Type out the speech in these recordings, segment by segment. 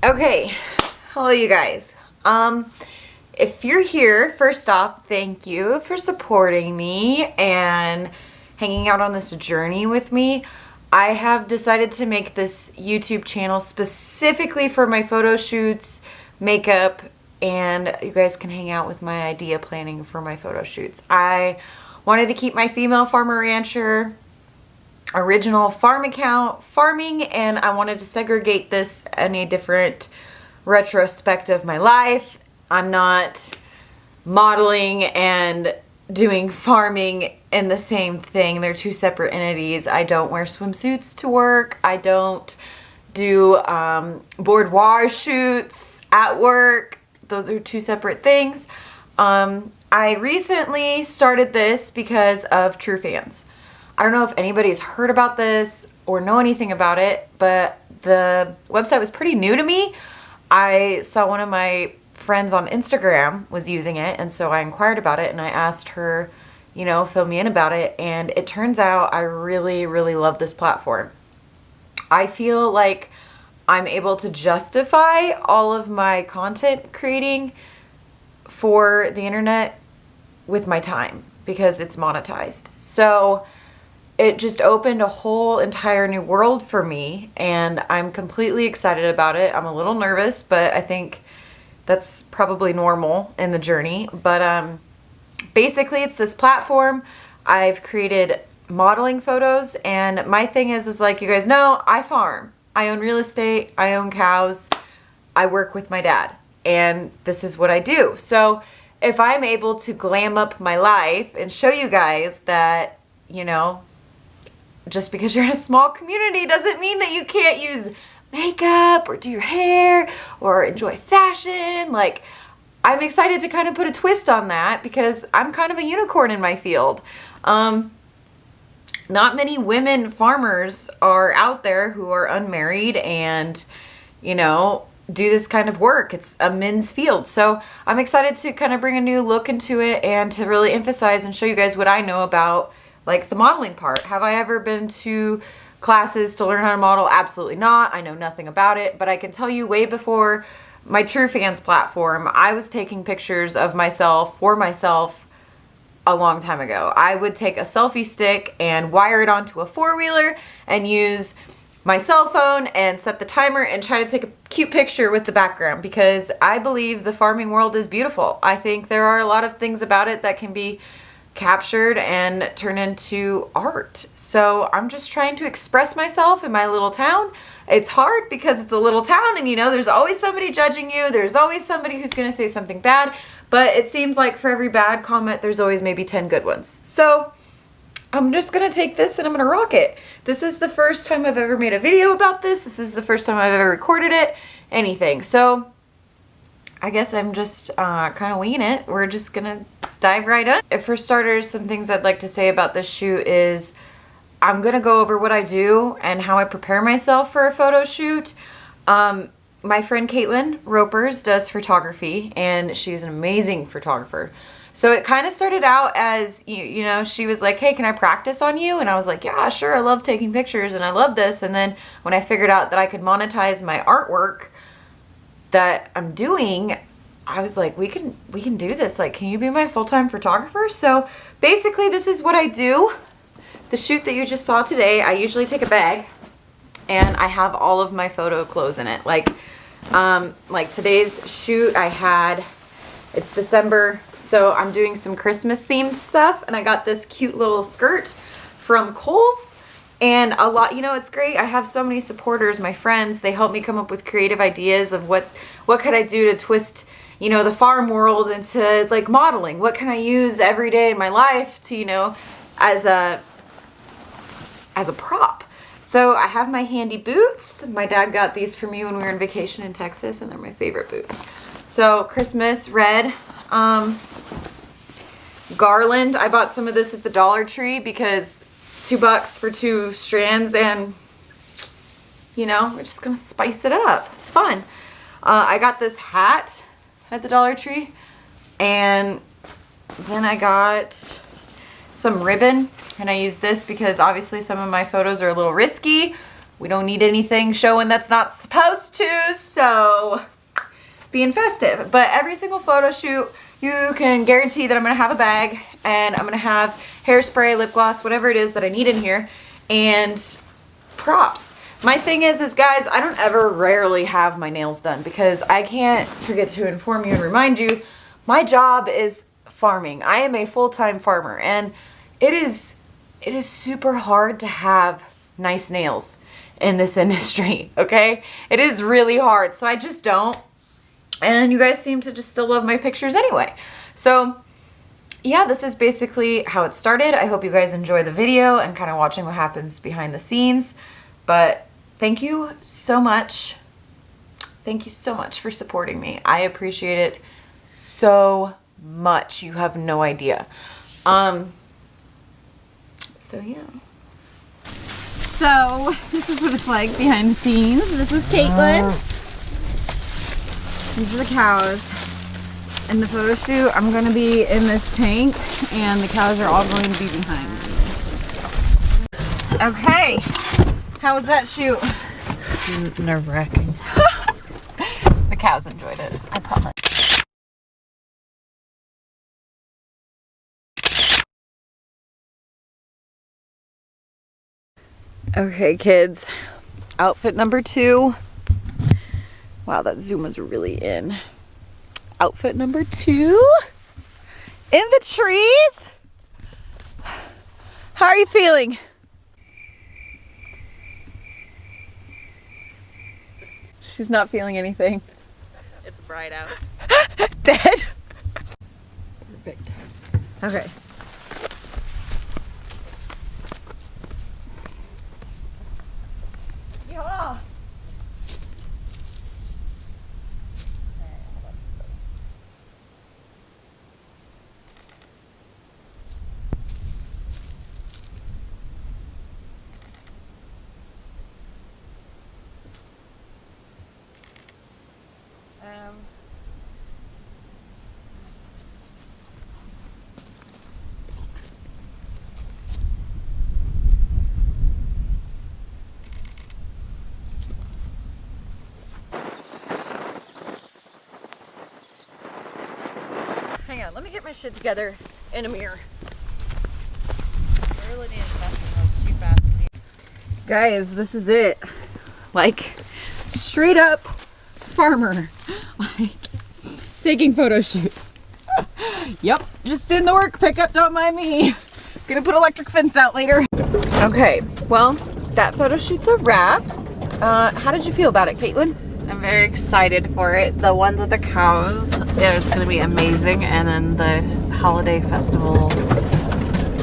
Okay, hello you guys. If you're here, first off, thank you for supporting me and hanging out on this journey with me. I have decided to make this YouTube channel specifically for my photo shoots, makeup, and you guys can hang out with my idea planning for my photo shoots. I wanted to keep my female farmer rancher original farm account farming, and I wanted to segregate this in a different retrospect of my life. I'm not modeling and doing farming in the same thing. They're two separate entities. I don't wear swimsuits to work. I don't do boudoir shoots at work. Those are two separate things. I recently started this because of True Fanz. I don't know if anybody's heard about this or know anything about it, but the website was pretty new to me. I saw one of my friends on Instagram was using it, and so I inquired about it and I asked her, you know, fill me in about it, and it turns out I really, really love this platform. I feel like I'm able to justify all of my content creating for the internet with my time because it's monetized. So it just opened a whole entire new world for me, and I'm completely excited about it. I'm a little nervous, but I think that's probably normal in the journey. But basically it's this platform. I've created modeling photos, and my thing is like you guys know, I farm. I own real estate, I own cows, I work with my dad, and this is what I do. So if I'm able to glam up my life and show you guys that, you know, just because you're in a small community doesn't mean that you can't use makeup or do your hair or enjoy fashion. Like, I'm excited to kind of put a twist on that because I'm kind of a unicorn in my field. Not many women farmers are out there who are unmarried and, you know, do this kind of work. It's a men's field. So I'm excited to kind of bring a new look into it and to really emphasize and show you guys what I know about like the modeling part. Have I ever been to classes to learn how to model? Absolutely not. I know nothing about it, but I can tell you way before my True Fanz platform, I was taking pictures of myself for myself a long time ago. I would take a selfie stick and wire it onto a four-wheeler and use my cell phone and set the timer and try to take a cute picture with the background because I believe the farming world is beautiful. I think there are a lot of things about it that can be captured and turned into art. So I'm just trying to express myself in my little town. It's hard because it's a little town, and you know, there's always somebody judging you. There's always somebody who's going to say something bad, but it seems like for every bad comment, there's always maybe 10 good ones. So I'm just going to take this and I'm going to rock it. This is the first time I've ever made a video about this. This is the first time I've ever recorded it, anything. So I guess I'm just kind of winging it. We're just going to dive right in. For starters, some things I'd like to say about this shoot is I'm gonna go over what I do and how I prepare myself for a photo shoot. My friend Caitlin Ropers does photography, and she's an amazing photographer. So it kind of started out as, you know, she was like, hey, can I practice on you? And I was like, yeah, sure, I love taking pictures and I love this. And then when I figured out that I could monetize my artwork that I'm doing, I was like, we can do this. Like, can you be my full-time photographer? So basically this is what I do. The shoot that you just saw today, I usually take a bag and I have all of my photo clothes in it. Like today's shoot it's December, so I'm doing some Christmas themed stuff, and I got this cute little skirt from Kohl's. And a lot, you know, it's great. I have so many supporters, my friends. They help me come up with creative ideas of what could I do to twist, you know, the farm world into like modeling. What can I use every day in my life to, you know, as a prop. So I have my handy boots. My dad got these for me when we were on vacation in Texas, and they're my favorite boots. So Christmas red garland. I bought some of this at the Dollar Tree because $2 for 2 strands, and you know, we're just gonna spice it up. It's fun. I got this hat at the Dollar Tree, and then I got some ribbon, and I use this because obviously some of my photos are a little risky We don't need anything showing that's not supposed to, so being festive. But every single photo shoot, you can guarantee that I'm gonna have a bag and I'm gonna have hairspray, lip gloss, whatever it is that I need in here, and props. My thing is guys, I don't ever rarely have my nails done because I can't forget to inform you and remind you, my job is farming. I am a full-time farmer, and it is super hard to have nice nails in this industry, okay? It is really hard, so I just don't. And you guys seem to just still love my pictures anyway. So yeah, this is basically how it started. I hope you guys enjoy the video and kind of watching what happens behind the scenes. But thank you so much. Thank you so much for supporting me. I appreciate it so much. You have no idea. So yeah. So this is what it's like behind the scenes. This is Caitlin. These are the cows. In the photo shoot, I'm going to be in this tank, and the cows are all going to be behind me. Okay, how was that shoot? Nerve-wracking. The cows enjoyed it, I promise. Okay, kids, outfit number 2. Wow, that zoom was really in. Outfit number 2 in the trees. How are you feeling? She's not feeling anything. It's bright out. Dead. Perfect. Okay. Yeah. Hang on, let me get my shit together in a mirror. I really need to invest in those cheap ass things. Guys, this is it. Like, straight up farmer. Like, taking photo shoots. Yep, just in the work pickup, don't mind me. Gonna put electric fence out later. Okay, well, that photo shoot's a wrap. How did you feel about it, Caitlin? I'm very excited for it. The ones with the cows, it's gonna be amazing. And then the holiday festival,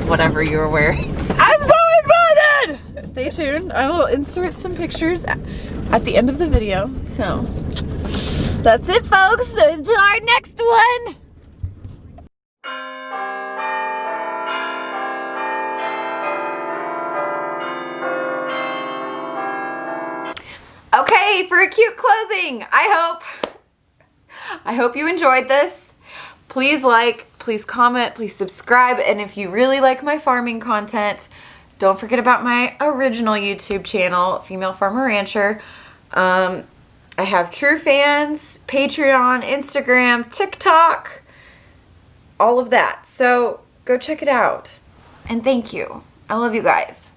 whatever you were wearing. I'm so excited! Stay tuned. I will insert some pictures at the end of the video. So, that's it, folks. Until our next one. Okay, for a cute closing, I hope you enjoyed this. Please like, please comment, please subscribe, and if you really like my farming content, don't forget about my original YouTube channel, Female Farmer Rancher. I have True Fanz, Patreon, Instagram, TikTok, all of that. So go check it out. And thank you. I love you guys.